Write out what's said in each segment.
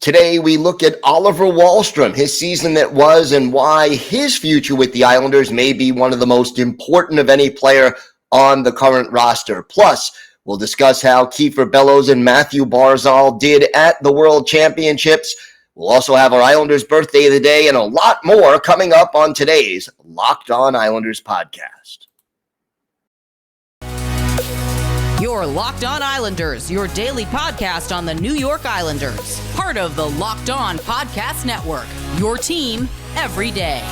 Today, we look at Oliver Wahlstrom, his season that was, and why his future with the Islanders may be one of the most important of any player on the current roster. Plus, we'll discuss how Kieffer, Bellows, and Mathew Barzal did at the World Championships. We'll also have our Islanders birthday of the day and a lot more coming up on today's Locked On Islanders podcast. Your Locked On Islanders, your daily podcast on the New York Islanders. Part of the Locked On Podcast Network, your team every day.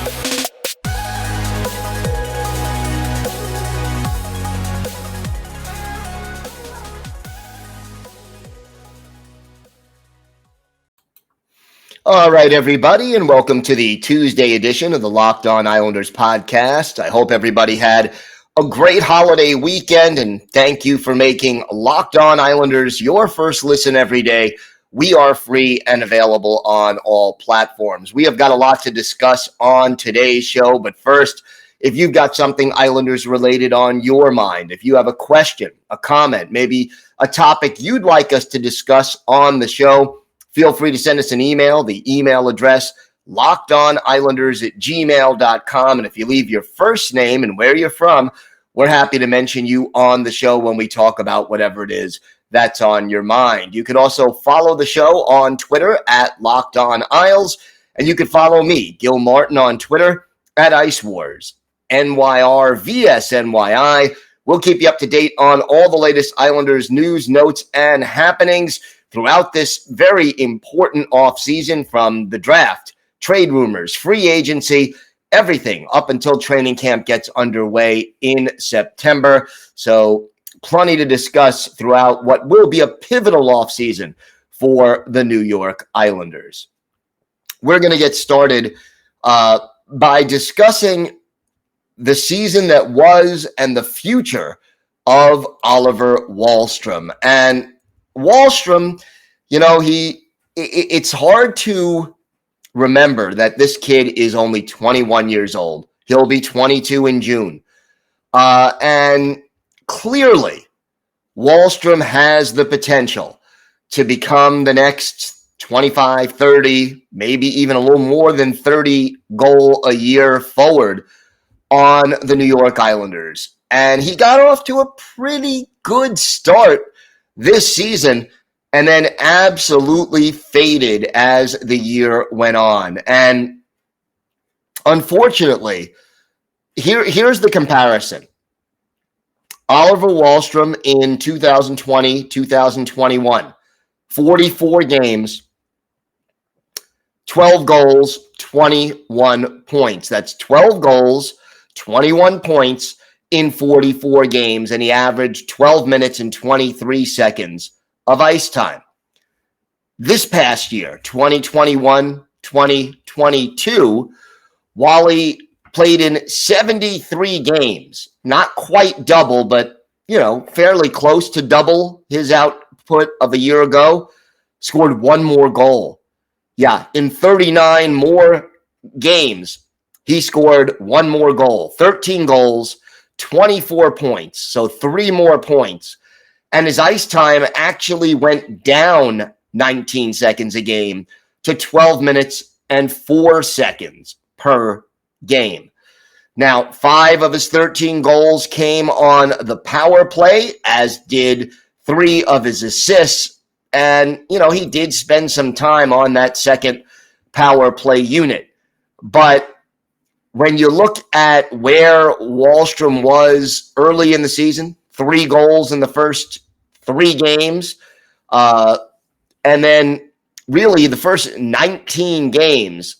All right, everybody, and welcome to the Tuesday edition of the Locked On Islanders podcast. I hope everybody had a great holiday weekend, and thank you for making Locked On Islanders your first listen every day. We are free and available on all platforms. We have got a lot to discuss on today's show, but first, if you've got something Islanders related on your mind, if you have a question, a comment, maybe a topic you'd like us to discuss on the show, feel free to send us an email. The email address, lockedonislanders@gmail.com. And if you leave your first name and where you're from, we're happy to mention you on the show when we talk about whatever it is that's on your mind. You could also follow the show on Twitter at Locked On Isles, and you could follow me, Gil Martin, on Twitter at Ice Wars, NYRVSNYI. We'll keep you up to date on all the latest Islanders news, notes, and happenings throughout this very important offseason, from the draft, trade rumors, free agency, everything up until training camp gets underway in September. So plenty to discuss throughout what will be a pivotal offseason for the New York Islanders. We're going to get started by discussing the season that was and the future of Oliver Wahlstrom. And Wahlstrom, it's hard to remember that this kid is only 21 years old. He'll be 22 in June. And clearly, Wahlstrom has the potential to become the next 25, 30, maybe even a little more than 30 goal a year forward on the New York Islanders. And he got off to a pretty good start this season, and then absolutely faded as the year went on. And unfortunately, here's the comparison. Oliver Wahlstrom in 2020, 2021, 44 games, 12 goals, 21 points. That's 12 goals, 21 points in 44 games, and he averaged 12 minutes and 23 seconds of ice time. This past year, 2021, 2022, Wally played in 73 games, not quite double, but, fairly close to double his output of a year ago, scored one more goal. Yeah, in 39 more games, he scored one more goal, 13 goals, 24 points, so 3 more points. And his ice time actually went down 19 seconds a game to 12 minutes and 4 seconds per game. Now, 5 of his 13 goals came on the power play, as did 3 of his assists. And, he did spend some time on that second power play unit. But when you look at where Wahlstrom was early in the season, 3 goals in the first 3 games, and then really the first 19 games,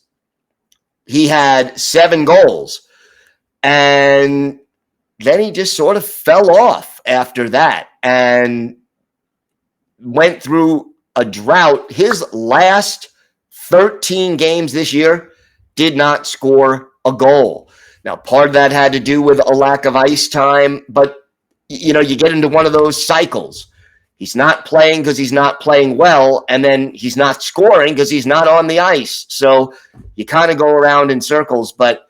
he had 7 goals. And then he just sort of fell off after that and went through a drought. His last 13 games this year did not score a goal. Now, part of that had to do with a lack of ice time, but, you get into one of those cycles. He's not playing because he's not playing well, and then he's not scoring because he's not on the ice. So you kind of go around in circles. But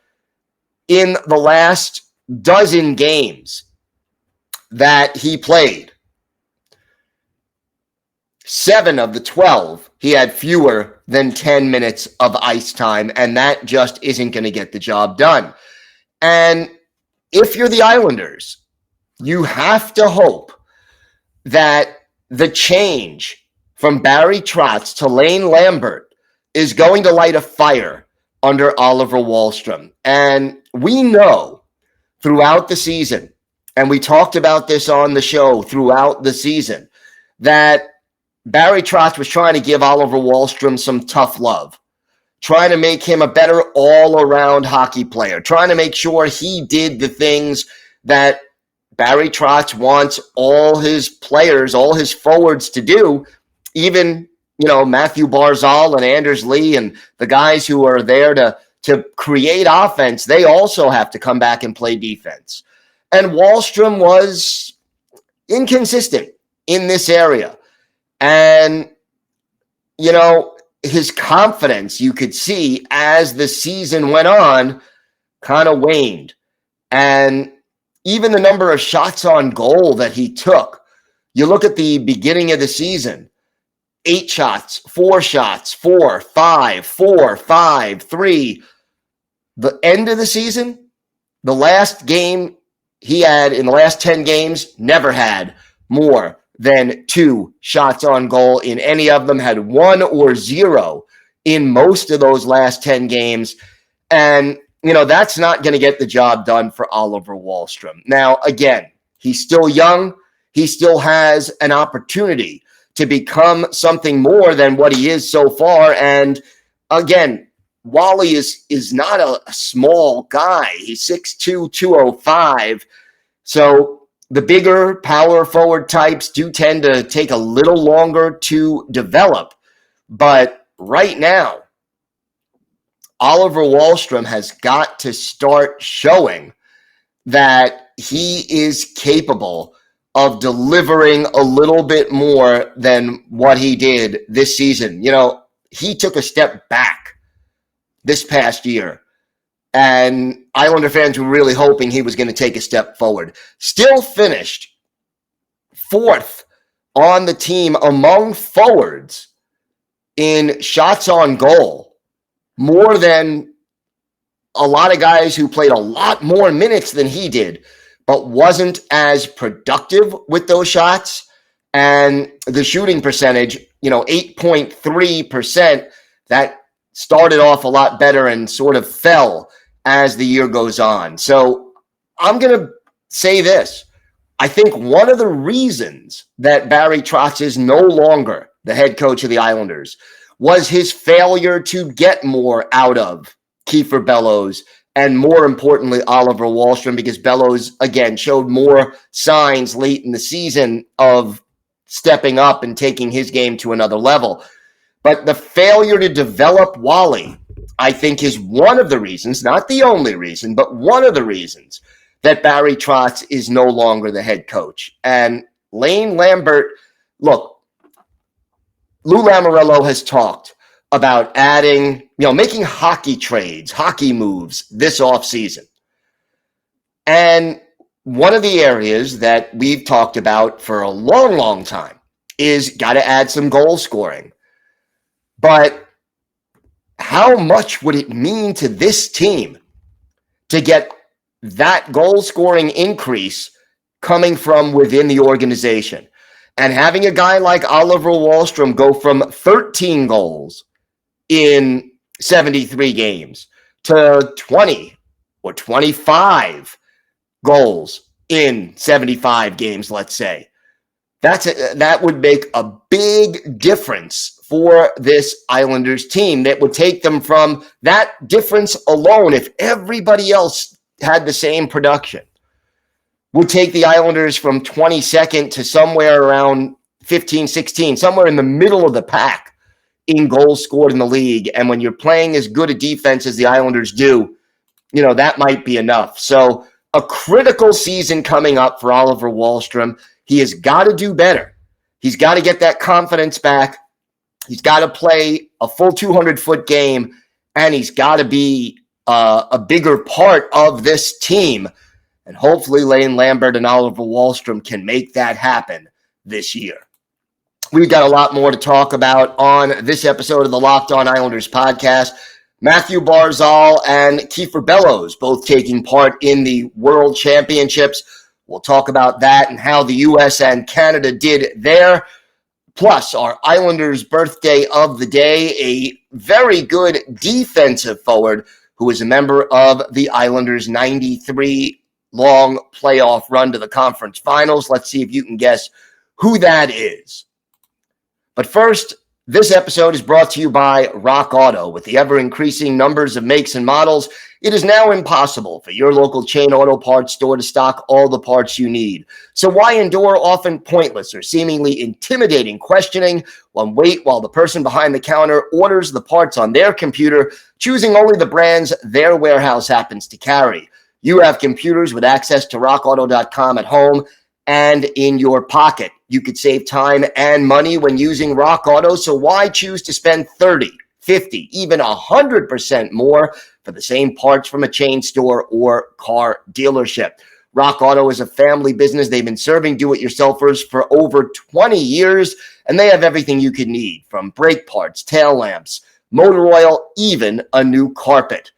in the last dozen games that he played, 7 of the 12, he had fewer than 10 minutes of ice time, and that just isn't going to get the job done. And if you're the Islanders, you have to hope that the change from Barry Trotz to Lane Lambert is going to light a fire under Oliver Wahlstrom. And we know throughout the season, and we talked about this on the show throughout the season, that Barry Trotz was trying to give Oliver Wahlstrom some tough love, trying to make him a better all-around hockey player, trying to make sure he did the things that Barry Trotz wants all his players, all his forwards to do, even, Mathew Barzal and Anders Lee and the guys who are there to create offense, they also have to come back and play defense. And Wahlstrom was inconsistent in this area. And, his confidence, you could see as the season went on, kind of waned. And even the number of shots on goal that he took, you look at the beginning of the season, 8 shots, 4 shots, 4, 5, 4, 5, 3. The end of the season, the last game he had in the last 10 games, never had more than 2 shots on goal in any of them, had 1 or 0 in most of those last 10 games. And, that's not going to get the job done for Oliver Wahlstrom. Now, again, he's still young. He still has an opportunity to become something more than what he is so far. And again, Wally is not a small guy. He's 6'2", 205. So the bigger power forward types do tend to take a little longer to develop. But right now, Oliver Wahlstrom has got to start showing that he is capable of delivering a little bit more than what he did this season. He took a step back this past year, and Islander fans were really hoping he was going to take a step forward. Still finished 4th on the team among forwards in shots on goal, more than a lot of guys who played a lot more minutes than he did, but wasn't as productive with those shots. And the shooting percentage, 8.3%, that started off a lot better and sort of fell as the year goes on. So I'm going to say this. I think one of the reasons that Barry Trotz is no longer the head coach of the Islanders was his failure to get more out of Kieffer, Bellows, and more importantly, Oliver Wahlstrom, because Bellows, again, showed more signs late in the season of stepping up and taking his game to another level. But the failure to develop Wally, I think, is one of the reasons, not the only reason, but one of the reasons that Barry Trotz is no longer the head coach. And Lane Lambert, look, Lou Lamoriello has talked about adding, making hockey trades, hockey moves this offseason. And one of the areas that we've talked about for a long, long time is got to add some goal scoring. But how much would it mean to this team to get that goal scoring increase coming from within the organization? And having a guy like Oliver Wahlstrom go from 13 goals in 73 games to 20 or 25 goals in 75 games, let's say. That would make a big difference for this Islanders team. That would take them from that difference alone, if everybody else had the same production, would take the Islanders from 22nd to somewhere around 15, 16, somewhere in the middle of the pack in goals scored in the league. And when you're playing as good a defense as the Islanders do, that might be enough. So a critical season coming up for Oliver Wahlstrom. He has got to do better. He's got to get that confidence back. He's got to play a full 200-foot game, and he's got to be a bigger part of this team. And hopefully Lane Lambert and Oliver Wahlstrom can make that happen this year. We've got a lot more to talk about on this episode of the Locked On Islanders podcast. Mathew Barzal and Kieffer Bellows both taking part in the World Championships. We'll talk about that and how the U.S. and Canada did there. Plus, our Islanders birthday of the day, a very good defensive forward who is a member of the Islanders' 93-long playoff run to the conference finals. Let's see if you can guess who that is. But first, this episode is brought to you by Rock Auto. With the ever-increasing numbers of makes and models, it is now impossible for your local chain auto parts store to stock all the parts you need. So why endure often pointless or seemingly intimidating questioning while the person behind the counter orders the parts on their computer, choosing only the brands their warehouse happens to carry? You have computers with access to rockauto.com at home and in your pocket. You could save time and money when using Rock Auto, so why choose to spend 30, 50, even 100% more for the same parts from a chain store or car dealership? Rock Auto is a family business. They've been serving do-it-yourselfers for over 20 years, and they have everything you could need, from brake parts, tail lamps, motor oil, even a new carpet.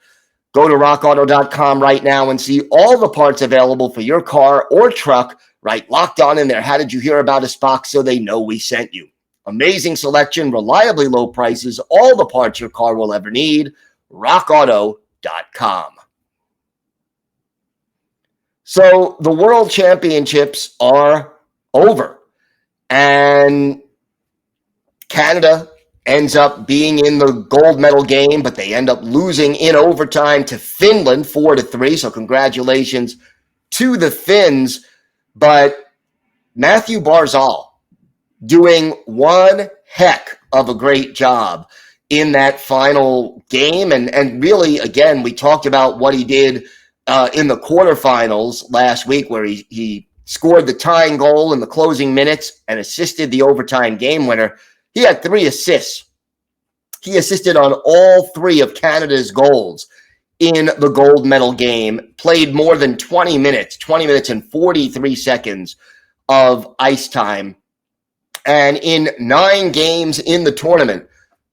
Go to rockauto.com right now and see all the parts available for your car or truck. Right, Locked On in there. How did you hear about us box so they know we sent you? Amazing selection, reliably low prices, all the parts your car will ever need. rockauto.com. So the World Championships are over, and Canada ends up being in the gold medal game, but they end up losing in overtime to Finland 4-3. So congratulations to the Finns. But Mathew Barzal doing one heck of a great job in that final game. And really, again, we talked about what he did in the quarterfinals last week, where he scored the tying goal in the closing minutes and assisted the overtime game winner. He had 3 assists. He assisted on all 3 of Canada's goals in the gold medal game, played more than 20 minutes and 43 seconds of ice time. And in 9 games in the tournament,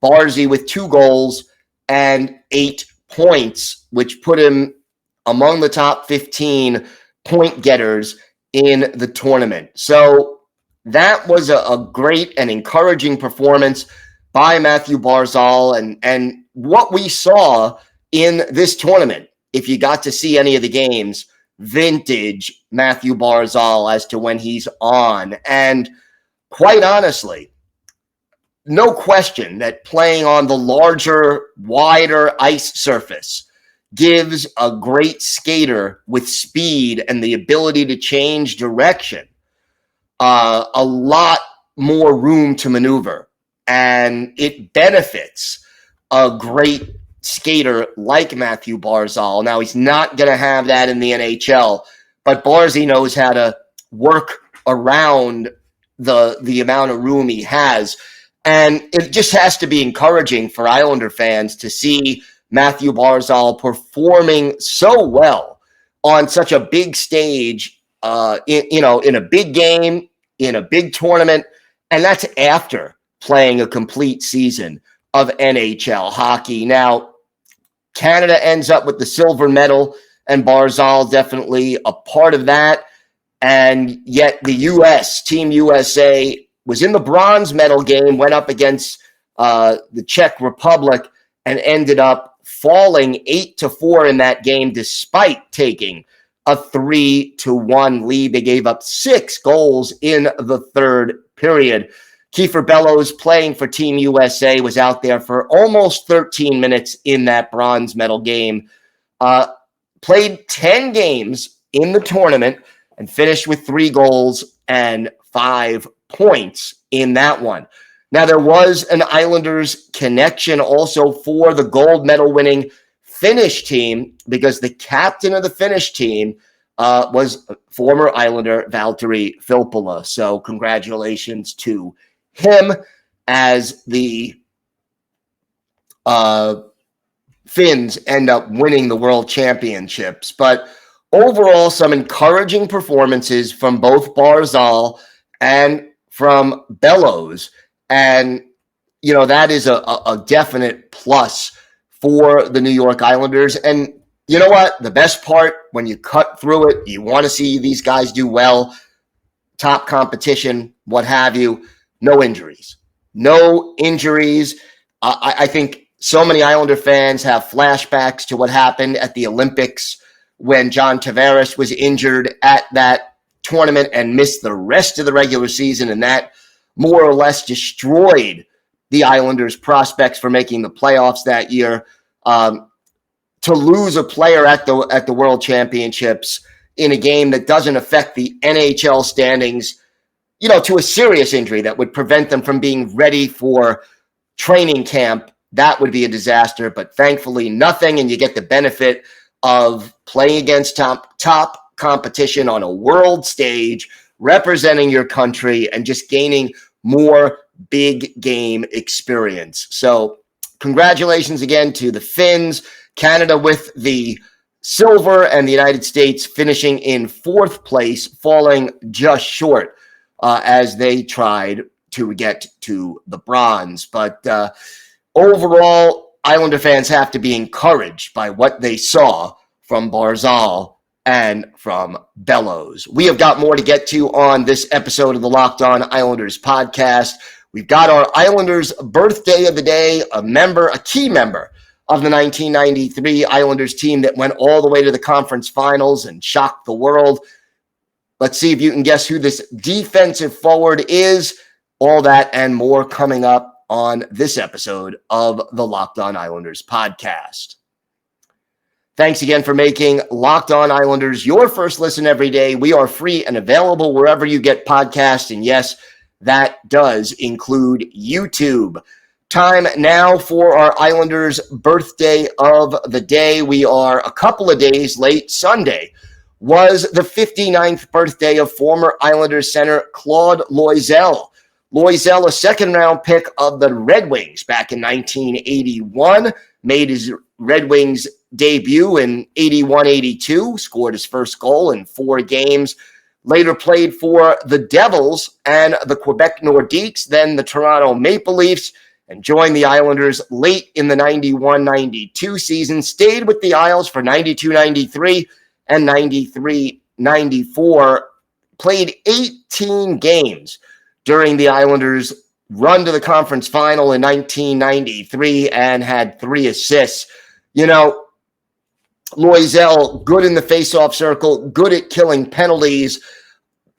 Barzy with 2 goals and 8 points, which put him among the top 15 point getters in the tournament. So that was a great and encouraging performance by Mathew Barzal. And what we saw in this tournament, if you got to see any of the games, vintage Mathew Barzal as to when he's on. And quite honestly, no question that playing on the larger, wider ice surface gives a great skater with speed and the ability to change direction a lot more room to maneuver. And it benefits a great skater like Mathew Barzal. Now, he's not going to have that in the NHL, but Barzy knows how to work around the amount of room he has. And it just has to be encouraging for Islander fans to see Mathew Barzal performing so well on such a big stage, in a big game, in a big tournament. And that's after playing a complete season of NHL hockey. Now, Canada ends up with the silver medal, and Barzal definitely a part of that. And yet the U.S., Team USA, was in the bronze medal game, went up against the Czech Republic, and ended up falling 8-4 in that game, despite taking a 3-1 lead. They gave up 6 goals in the third period. Kieffer Bellows, playing for Team USA, was out there for almost 13 minutes in that bronze medal game. Played 10 games in the tournament and finished with 3 goals and 5 points in that one. Now, there was an Islanders connection also for the gold medal winning Finnish team, because the captain of the Finnish team was former Islander Valtteri Filppula. So congratulations to him as the Finns end up winning the World Championships. But overall, some encouraging performances from both Barzal and from Bellows. And, that is a definite plus for the New York Islanders. And you know what? The best part, when you cut through it, you want to see these guys do well, top competition, what have you, no injuries. No injuries. I think so many Islander fans have flashbacks to what happened at the Olympics when John Tavares was injured at that tournament and missed the rest of the regular season, and that more or less destroyed the Islanders' prospects for making the playoffs that year. To lose a player at the World Championships in a game that doesn't affect the NHL standings, to a serious injury that would prevent them from being ready for training camp, that would be a disaster. But thankfully, nothing, and you get the benefit of playing against top competition on a world stage, representing your country, and just gaining more big game experience. So congratulations again to the Finns. Canada with the silver, and the United States finishing in fourth place, falling just short as they tried to get to the bronze. But overall, Islander fans have to be encouraged by what they saw from Barzal and from Bellows. We have got more to get to on this episode of the Locked On Islanders podcast. We've got our Islanders birthday of the day, a key member of the 1993 Islanders team that went all the way to the conference finals and shocked the world. Let's see if you can guess who this defensive forward is. All that and more coming up on this episode of the Locked On Islanders podcast. Thanks again for making Locked On Islanders your first listen every day. We are free and available wherever you get podcasts. And yes, that does include YouTube. Time now for our Islanders birthday of the day. We are a couple of days late. Sunday was the 59th birthday of former Islanders center Claude Loisel. Loisel, a second-round pick of the Red Wings back in 1981, made his Red Wings debut in 81-82, scored his first goal in 4 games, later played for the Devils and the Quebec Nordiques, then the Toronto Maple Leafs, and joined the Islanders late in the 91-92 season, stayed with the Isles for 92-93 and 93-94, played 18 games during the Islanders' run to the conference final in 1993 and had 3 assists. Loisel, good in the faceoff circle, good at killing penalties,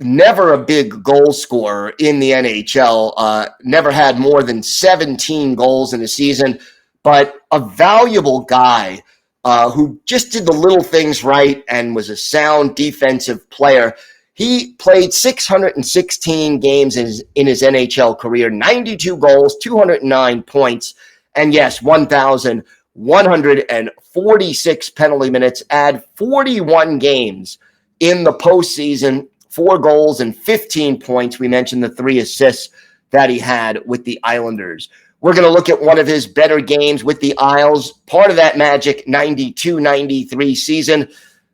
never a big goal scorer in the NHL, never had more than 17 goals in a season, but a valuable guy who just did the little things right and was a sound defensive player. He played 616 games in his NHL career, 92 goals, 209 points, and yes, 1,146 penalty minutes, add 41 games in the postseason, 4 goals and 15 points. We mentioned the 3 assists that he had with the Islanders. We're going to look at one of his better games with the Isles, part of that magic 92-93 season,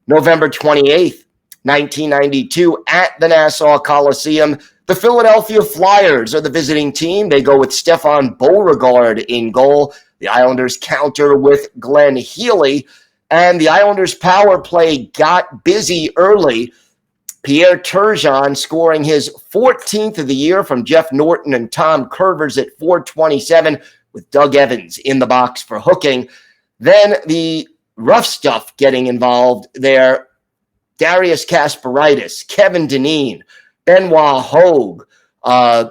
November 28th, 1992, at the Nassau Coliseum. The Philadelphia Flyers are the visiting team. They go with Stefan Beauregard in goal. The Islanders counter with Glenn Healy, and the Islanders' power play got busy early. Pierre Turgeon scoring his 14th of the year from Jeff Norton and Tom Curvers at 4:27, with Doug Evans in the box for hooking. Then the rough stuff getting involved there. Darius Kasparaitis, Kevin Dineen, Benoit Hogue, Terry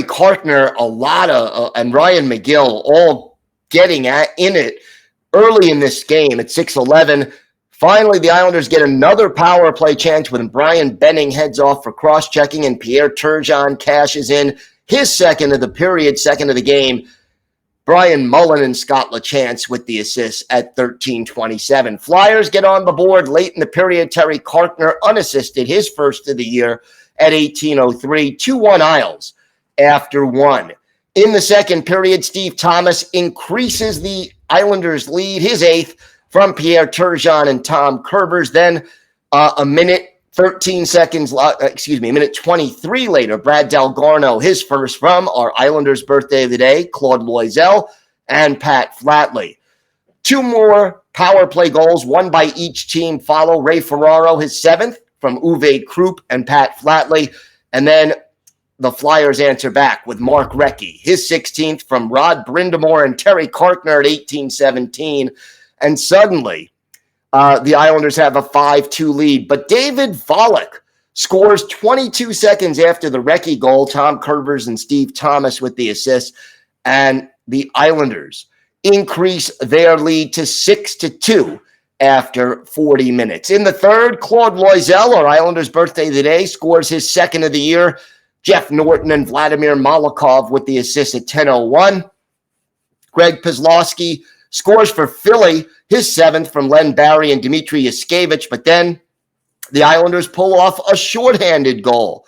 Kartner, and Ryan McGill all getting in it early in this game at 6:11. Finally, the Islanders get another power play chance when Brian Benning heads off for cross-checking, and Pierre Turgeon cashes in his second of the period, second of the game. Brian Mullen and Scott LaChance with the assists at 13:27. Flyers get on the board late in the period. Terry Kartner unassisted, his first of the year at 18:03. 2-1 Isles after 1. In the second period, Steve Thomas increases the Islanders' lead, his 8th, from Pierre Turgeon and Tom Curvers. Then a minute minute 23 later, Brad Delgarno, his first from our Islanders birthday of the day, Claude Loisel and Pat Flatley. Two more power play goals, one by each team, follow. Ray Ferraro, his 7th from Uwe Krupp and Pat Flatley. And then the Flyers answer back with Mark Recchi, his 16th from Rod Brindamore and Terry Karkner at 18-17. And suddenly, the Islanders have a 5-2 lead. But David Volek scores 22 seconds after the Recchi goal. Tom Kurvers and Steve Thomas with the assist. And the Islanders increase their lead to 6-2 after 40 minutes. In the third, Claude Loisel, our Islanders birthday today, scores his 2nd of the year. Jeff Norton and Vladimir Malakov with the assist at 10:01. Greg Pizlowski scores for Philly, his 7th from Len Barry and Dmitry Yaskevich, but then the Islanders pull off a shorthanded goal.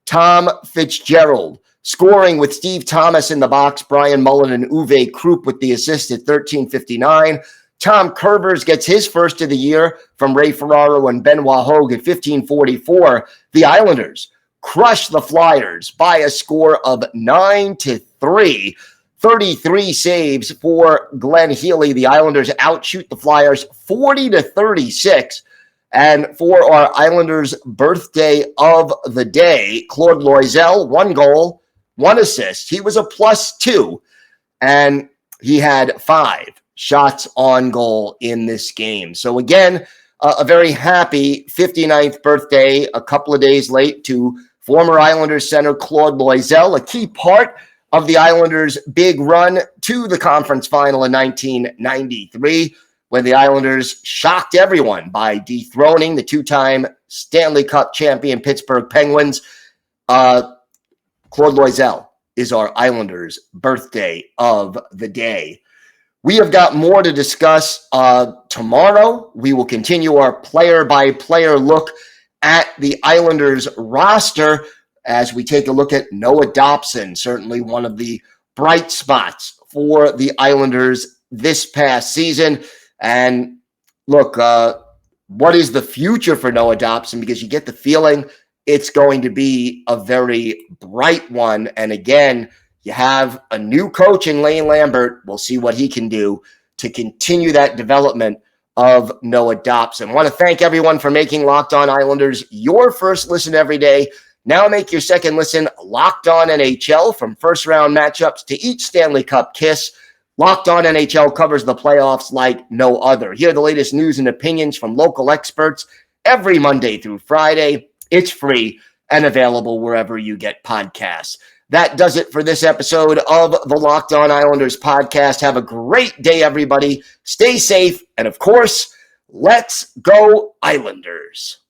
Tom Fitzgerald scoring with Steve Thomas in the box, Brian Mullen and Uwe Krupp with the assist at 13:59. Tom Kurvers gets his 1st of the year from Ray Ferraro and Benoit Hogue at 15:44. The Islanders crush the Flyers by a score of 9-3. 33 saves for Glenn Healy. The Islanders outshoot the Flyers 40-36. And for our Islanders birthday of the day, Claude Loisel, 1 goal, 1 assist. He was a +2, and he had 5 shots on goal in this game. So again, a very happy 59th birthday, a couple of days late, to former Islanders center Claude Loisel, a key part of the Islanders' big run to the conference final in 1993, when the Islanders shocked everyone by dethroning the 2-time Stanley Cup champion Pittsburgh Penguins. Claude Loisel is our Islanders' birthday of the day. We have got more to discuss tomorrow. We will continue our player-by-player look at the Islanders roster as we take a look at Noah Dobson, certainly one of the bright spots for the Islanders this past season. And look, what is the future for Noah Dobson? Because you get the feeling it's going to be a very bright one. And again, you have a new coach in Lane Lambert. We'll see what he can do to continue that development of Noah Dobson. I want to thank everyone for making Locked On Islanders your first listen every day. Now make your second listen Locked On NHL, from first-round matchups to each Stanley Cup kiss. Locked On NHL covers the playoffs like no other. Hear the latest news and opinions from local experts every Monday through Friday. It's free and available wherever you get podcasts. That does it for this episode of the Locked On Islanders podcast. Have a great day, everybody. Stay safe. And of course, let's go Islanders.